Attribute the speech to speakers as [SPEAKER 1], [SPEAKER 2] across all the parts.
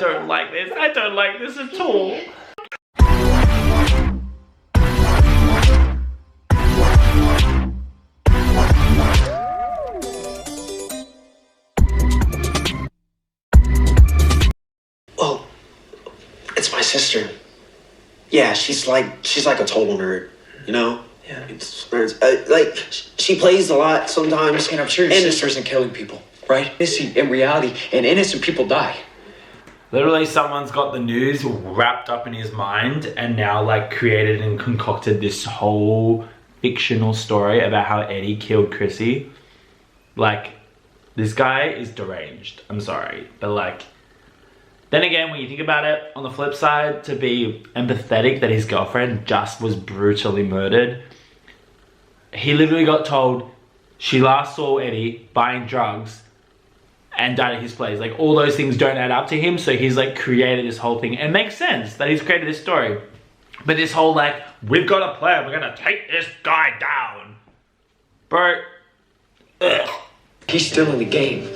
[SPEAKER 1] don't like this. I don't like this at all.
[SPEAKER 2] Oh, it's my sister. Yeah, she's like a total nerd, you know? Yeah. It's like, she plays a lot sometimes.
[SPEAKER 3] And I'm sure your sister isn't killing people, right? In reality, and innocent people die.
[SPEAKER 1] Literally, someone's got the news wrapped up in his mind and now like created and concocted this whole fictional story about how Eddie killed Chrissy. Like, this guy is deranged. I'm sorry, but like, then again, when you think about it, on the flip side, to be empathetic that his girlfriend just was brutally murdered, he literally got told she last saw Eddie buying drugs and died at his place. Like, all those things don't add up to him, so he's like created this whole thing. It makes sense that he's created this story. But this whole like, we've got a plan, we're gonna take this guy down. Bro, ugh.
[SPEAKER 3] He's still in the game,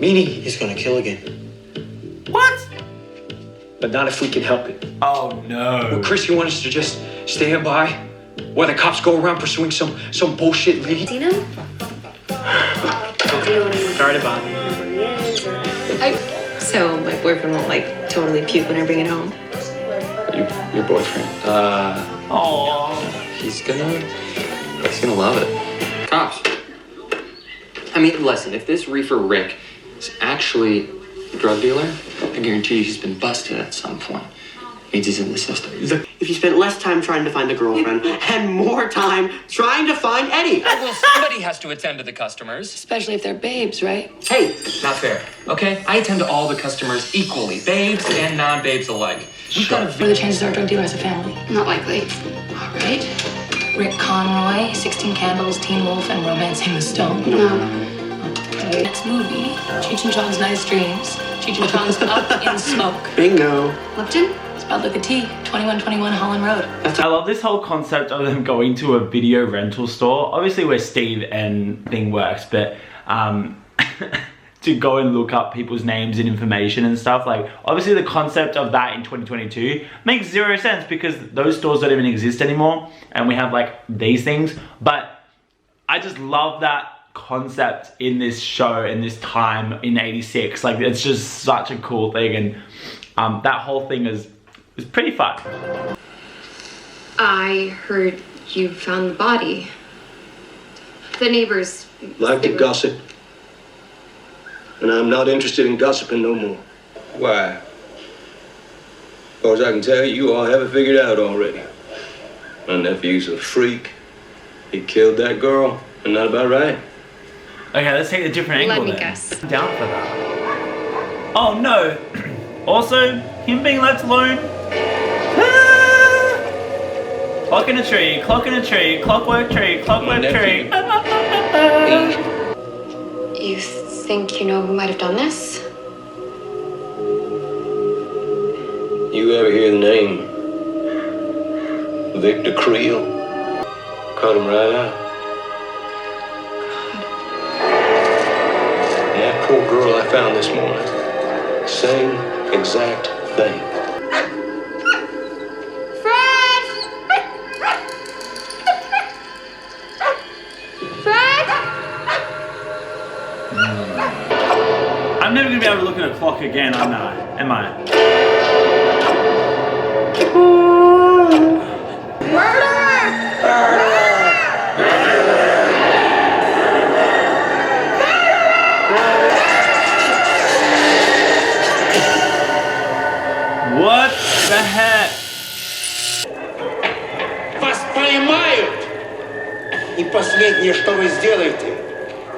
[SPEAKER 3] meaning
[SPEAKER 2] He's gonna kill again.
[SPEAKER 1] What?
[SPEAKER 3] but not if we can help it.
[SPEAKER 1] Oh no.
[SPEAKER 3] Well, Chris, you want us to just stand by while the cops go around pursuing some bullshit lead?
[SPEAKER 4] Dino?
[SPEAKER 3] Sorry to bother you.
[SPEAKER 4] So my boyfriend won't like totally puke when I bring it home.
[SPEAKER 3] Your boyfriend?
[SPEAKER 1] Oh.
[SPEAKER 5] He's gonna love it. Cops. I mean, listen, if this Reefer Rick is actually a drug dealer, I guarantee you he's been busted at some point. Means he's in the system.
[SPEAKER 2] If you spent less time trying to find a girlfriend and more time trying to find Eddie.
[SPEAKER 5] Well, somebody has to attend to the customers.
[SPEAKER 4] Especially if they're babes, right?
[SPEAKER 5] Hey, not fair, okay? I attend to all the customers equally, babes and non-babes alike. We've got
[SPEAKER 4] What are the chances our drug dealer has a family? Not likely. All right. Rick Conroy, 16 Candles, Teen Wolf, and Romancing the Stone. No. Okay. Next movie, Cheech and Chong's Nice Dreams. Cheech and Chong's Up in Smoke.
[SPEAKER 2] Bingo.
[SPEAKER 4] Lipton? Spelled like a T. 2121 Holland Road.
[SPEAKER 1] I love this whole concept of them going to a video rental store. Obviously where Steve and thing works, but to go and look up people's names and information and stuff. Like, obviously the concept of that in 2022 makes zero sense because those stores don't even exist anymore and we have like these things. But I just love that concept in this show in this time in '86. Like, it's just such a cool thing, and that whole thing is pretty fun.
[SPEAKER 6] I heard you found the body. The neighbors...
[SPEAKER 7] Like to gossip. And I'm not interested in gossiping no more. Why? As far as I can tell, you all have it figured out already. My nephew's a freak. He killed that girl, and that about right?
[SPEAKER 1] Okay, let's take a different angle
[SPEAKER 6] Let me
[SPEAKER 1] then.
[SPEAKER 6] guess.
[SPEAKER 1] I'm down for that. Oh no! Also, him being left alone. Clock in a tree, clock in a tree, clockwork tree, clockwork tree.
[SPEAKER 6] You think you know who might have done this?
[SPEAKER 7] You ever hear the name Victor Creel? Cut him right out. And that poor girl I found this morning, same exact thing.
[SPEAKER 6] Fred! Fred!
[SPEAKER 1] I'm never gonna be able to look at a clock again, am I? What the heck?
[SPEAKER 8] Вас поймают! И последнее, что вы сделаете,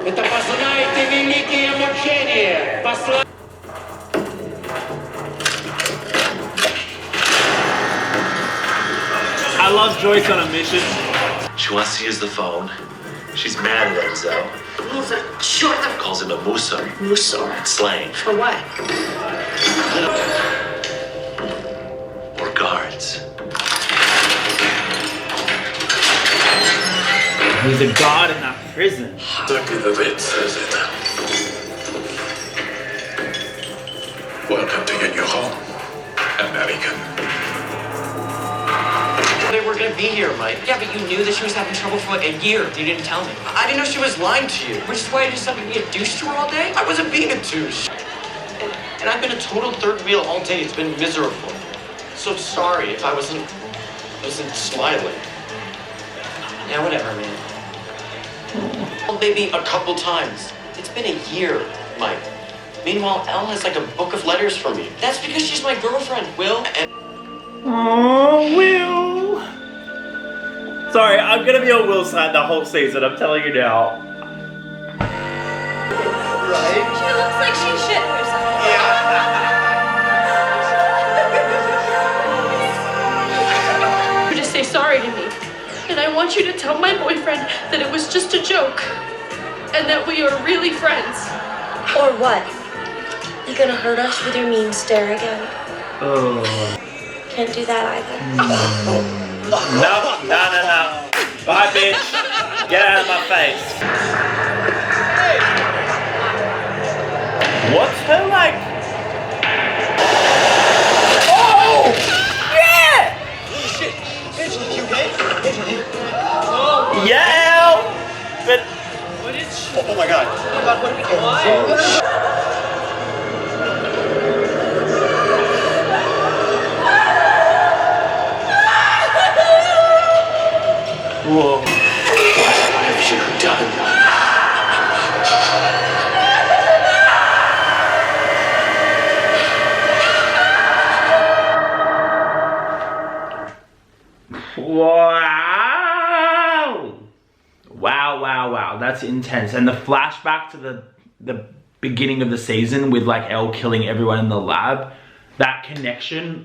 [SPEAKER 8] это познаете великие мучения.
[SPEAKER 1] I love Joyce on a mission.
[SPEAKER 9] She wants to use the phone. She's mad at Enzo.
[SPEAKER 4] Loser. Short of
[SPEAKER 9] Calls him a mooser.
[SPEAKER 4] Musor.
[SPEAKER 9] It's slang.
[SPEAKER 4] For what?
[SPEAKER 9] Or guards.
[SPEAKER 1] He's a god in that prison.
[SPEAKER 9] Так и Давид says it. Welcome to your new home.
[SPEAKER 10] be here, Mike.
[SPEAKER 5] Yeah, but you knew that she was having trouble for like a year. You didn't tell me.
[SPEAKER 10] I didn't know she was lying to you.
[SPEAKER 5] Which is why you decided to be a douche to her all day?
[SPEAKER 10] I wasn't being a douche. And I've been a total third wheel all day. It's been miserable. So sorry if I wasn't smiling.
[SPEAKER 5] Yeah, whatever, man.
[SPEAKER 10] Well, maybe a couple times. It's been a year, Mike. Meanwhile, Elle has like a book of letters from me. That's because she's my girlfriend, Will. And
[SPEAKER 1] Oh, Will. Sorry, I'm gonna be on Will's side the whole season, I'm telling you now.
[SPEAKER 10] right?
[SPEAKER 6] She looks like she shit herself.
[SPEAKER 11] You just say sorry to me. And I want you to tell my boyfriend that it was just a joke. And that we are really friends.
[SPEAKER 12] Or what? You gonna hurt us with your mean stare again?
[SPEAKER 1] Oh.
[SPEAKER 12] Can't do that either.
[SPEAKER 1] No. Bye, bitch. Get out of my face. What's her like? Oh! Yeah!
[SPEAKER 10] Holy shit! Angela, you okay?
[SPEAKER 1] Yeah! But
[SPEAKER 10] What is she? Oh my god. Oh my god, what are we doing?
[SPEAKER 1] whoa.
[SPEAKER 10] What have you done?
[SPEAKER 1] Wow. That's intense. And the flashback to the beginning of the season with like Elle killing everyone in the lab, that connection,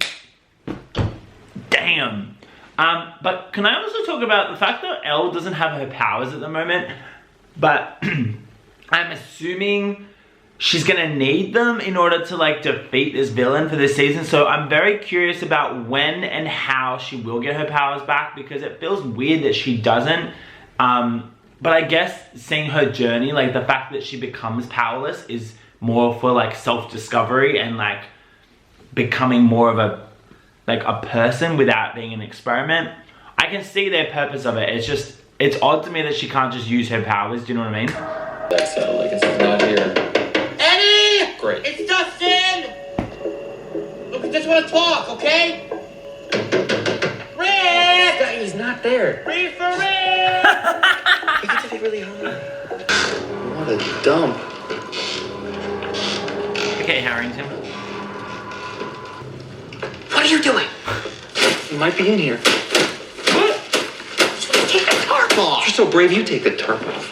[SPEAKER 1] damn. But can I also talk about the fact that Elle doesn't have her powers at the moment, but I'm assuming she's gonna need them in order to like defeat this villain for this season. So I'm very curious about when and how she will get her powers back, because it feels weird that she doesn't. But I guess seeing her journey, like the fact that she becomes powerless is more for like self-discovery and like becoming more of a person without being an experiment. I can see their purpose of it. It's odd to me that she can't just use her powers, do you know what I mean?
[SPEAKER 5] That's I guess he's not here.
[SPEAKER 8] Eddie!
[SPEAKER 5] Great.
[SPEAKER 8] It's Dustin! Look, I just want to talk, okay? Rick!
[SPEAKER 5] He's not there.
[SPEAKER 8] Reefer Rick!
[SPEAKER 2] You get to be really hungry.
[SPEAKER 5] What a dump.
[SPEAKER 1] Okay, Harrington.
[SPEAKER 5] What are you doing? He might be in here.
[SPEAKER 8] What?
[SPEAKER 5] Take the tarp off. You're so brave, you take the tarp off.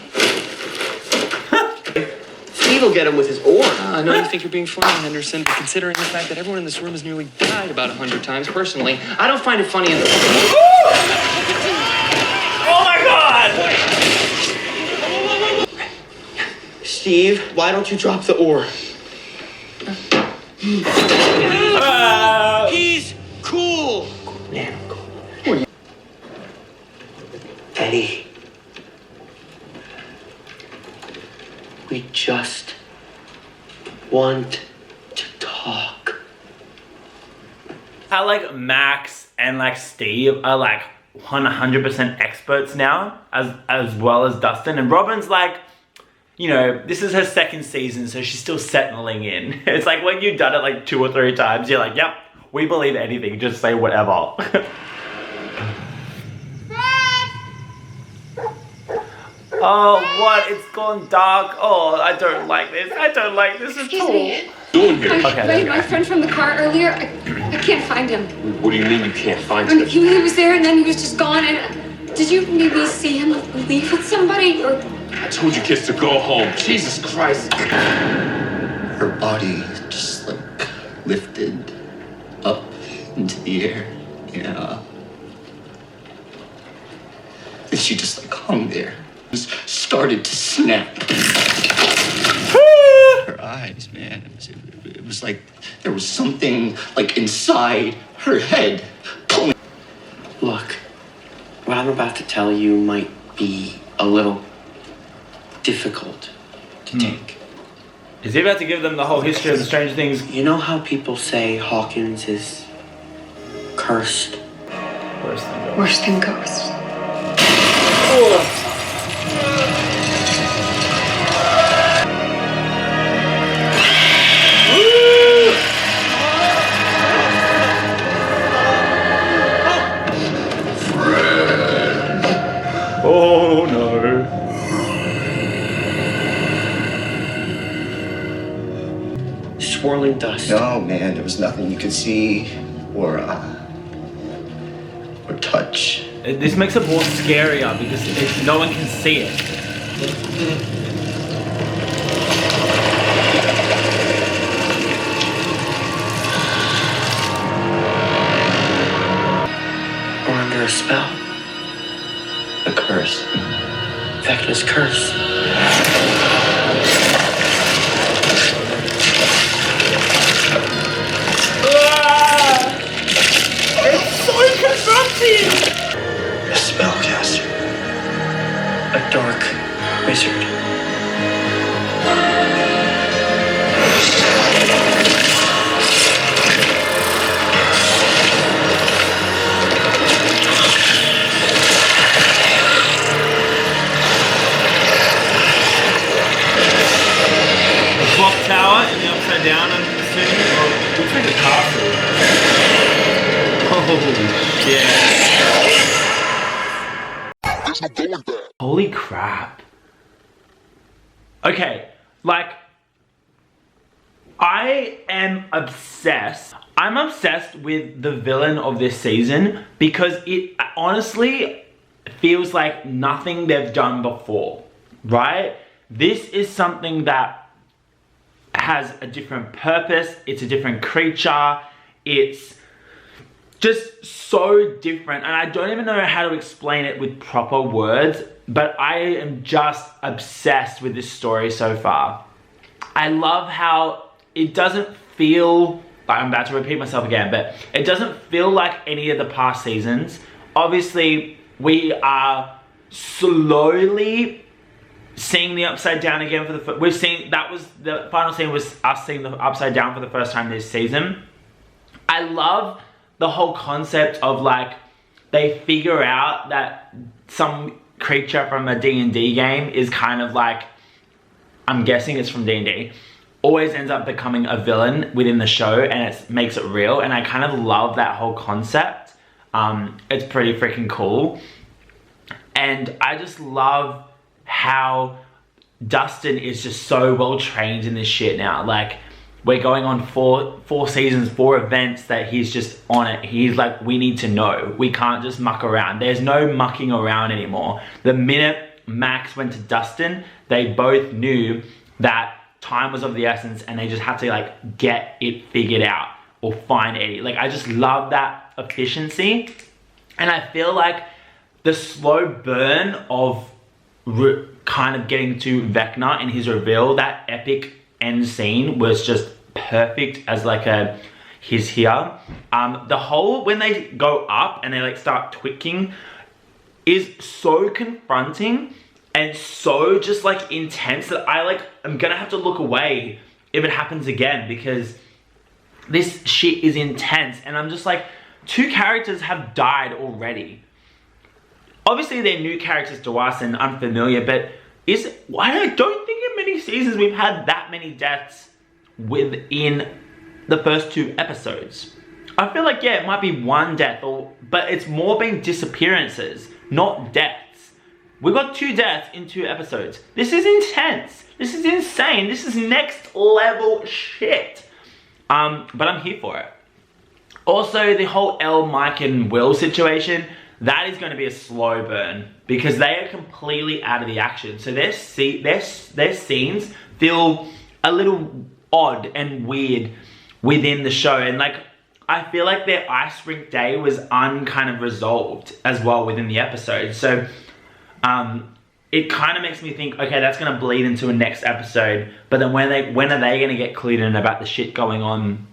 [SPEAKER 10] Steve will get him with his oar.
[SPEAKER 5] I know you think you're being funny, Henderson, but considering the fact that everyone in this room has nearly died about 100 times, personally, I don't find it funny in the...
[SPEAKER 1] Oh my god!
[SPEAKER 10] Steve, why don't you drop the oar? He's cool.
[SPEAKER 2] Man, I'm cool. Eddie. We just want to talk.
[SPEAKER 1] How like Max and like Steve are like 100% experts now, as well as Dustin, and Robin's like, you know, this is her second season, so she's still settling in. It's like when you've done it like 2 or 3 times, you're like, yep, we believe anything, just say whatever. Oh, what? It's gone dark. Oh, I don't like this. I don't like this at all.
[SPEAKER 7] Doing here?
[SPEAKER 1] Okay,
[SPEAKER 4] My friend from the car earlier, I can't find him.
[SPEAKER 7] What do you mean you can't find
[SPEAKER 4] And
[SPEAKER 7] him?
[SPEAKER 4] he was there and then he was just gone. And did you maybe see him leave with somebody? Or
[SPEAKER 7] I told you kids to go home. Jesus Christ.
[SPEAKER 2] Her body just like lifted up into the air. Yeah. And she just like hung there. Just started to snap. Her eyes, man. It was like there was something like inside her head pulling.
[SPEAKER 10] Look, what I'm about to tell you might be a little difficult to take.
[SPEAKER 1] Is he about to give them the whole history of the Stranger Things?
[SPEAKER 10] You know how people say Hawkins is cursed?
[SPEAKER 4] Worse than ghosts.
[SPEAKER 1] Oh no.
[SPEAKER 10] Swirling dust.
[SPEAKER 2] No, man, there was nothing you could see or touch.
[SPEAKER 1] This makes it more scarier because no one can see it.
[SPEAKER 10] We're under a spell. A curse. Vecna's curse.
[SPEAKER 1] It's so confronting!
[SPEAKER 2] A spellcaster.
[SPEAKER 10] A dark wizard.
[SPEAKER 1] Clock tower in the upside down, I'm assuming. Or looks like a castle. Holy shit. Holy crap. Okay, like, I am obsessed. I'm obsessed with the villain of this season because it honestly feels like nothing they've done before, right? This is something that has a different purpose. It's a different creature. It's just so different. And I don't even know how to explain it with proper words, but I am just obsessed with this story so far. I love how it doesn't feel, like I'm about to repeat myself again, but it doesn't feel like any of the past seasons. Obviously, we are slowly seeing the upside down again for the we've seen that was the final scene was us seeing the upside down for the first time this season. I love the whole concept of like they figure out that some creature from a D&D game is kind of like, I'm guessing it's from D&D, always ends up becoming a villain within the show, and it makes it real, and I kind of love that whole concept. It's pretty freaking cool, and I just love how Dustin is just so well trained in this shit now. Like, we're going on four seasons, 4 events that he's just on it. He's like, we need to know. We can't just muck around. There's no mucking around anymore. The minute Max went to Dustin, they both knew that time was of the essence and they just had to like get it figured out or find Eddie. Like, I just love that efficiency. And I feel like the slow burn of kind of getting to Vecna and his reveal, that epic end scene was just perfect as like a he's here. The whole when they go up and they like start twitching is so confronting and so just like intense that I like I'm gonna have to look away if it happens again, because this shit is intense. And I'm just like, 2 characters have died already. Obviously they're new characters to us and unfamiliar, but I don't think in many seasons we've had that many deaths within the first 2 episodes. I feel like, yeah, it might be 1 death, but it's more been disappearances, not deaths. We got 2 deaths in 2 episodes. This is intense. This is insane. This is next level shit. But I'm here for it. Also, the whole Elle, Mike, and Will situation, that is going to be a slow burn because they are completely out of the action. So their scenes feel a little odd and weird within the show. And like, I feel like their ice rink day was kind of resolved as well within the episode. So it kind of makes me think, okay, that's going to bleed into a next episode. But then when are they going to get clued in about the shit going on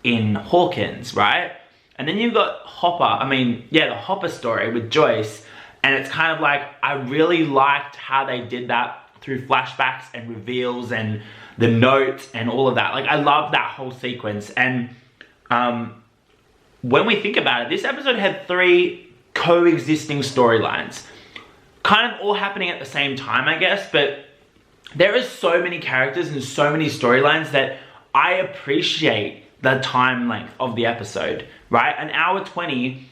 [SPEAKER 1] in Hawkins, right? And then you've got the Hopper story with Joyce. And it's kind of like, I really liked how they did that through flashbacks and reveals and the notes and all of that. Like, I love that whole sequence. And when we think about it, this episode had 3 coexisting storylines. Kind of all happening at the same time, I guess, but there is so many characters and so many storylines that I appreciate the time length of the episode, right? An hour 20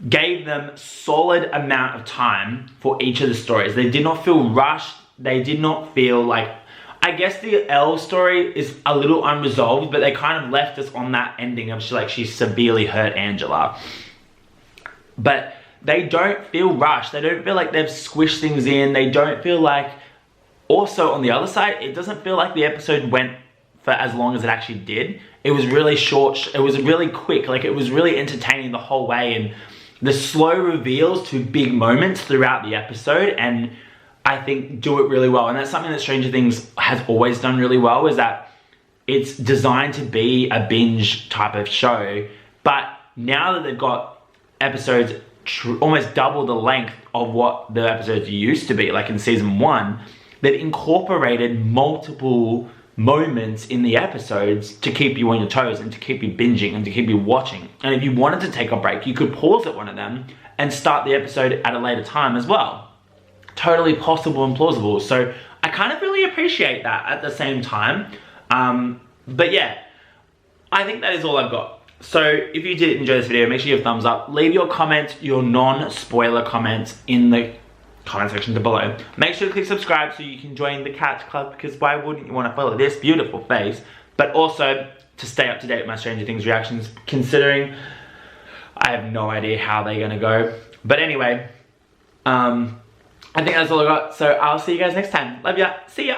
[SPEAKER 1] gave them solid amount of time for each of the stories. They did not feel rushed. They did not feel like, I guess the Elle story is a little unresolved, but they kind of left us on that ending of she severely hurt Angela. But they don't feel rushed. They don't feel like they've squished things in. They don't feel like, also on the other side, it doesn't feel like the episode went for as long as it actually did. It was really short. It was really quick. Like, it was really entertaining the whole way, and the slow reveals to big moments throughout the episode, and I think do it really well. And that's something that Stranger Things has always done really well, is that it's designed to be a binge type of show, but now that they've got episodes almost double the length of what the episodes used to be, like in season 1, they've incorporated multiple moments in the episodes to keep you on your toes and to keep you binging and to keep you watching. And if you wanted to take a break, you could pause at one of them and start the episode at a later time as well. Totally possible and plausible. So I kind of really appreciate that at the same time. But yeah, I think that is all I've got. So if you did enjoy this video, make sure you have a thumbs up. Leave your comments, your non-spoiler comments in the comment section below. Make sure to click subscribe so you can join the Couch Club, because why wouldn't you want to follow this beautiful face? But also to stay up to date with my Stranger Things reactions, considering I have no idea how they're gonna go. But anyway, I think that's all I got. So I'll see you guys next time. Love ya. See ya.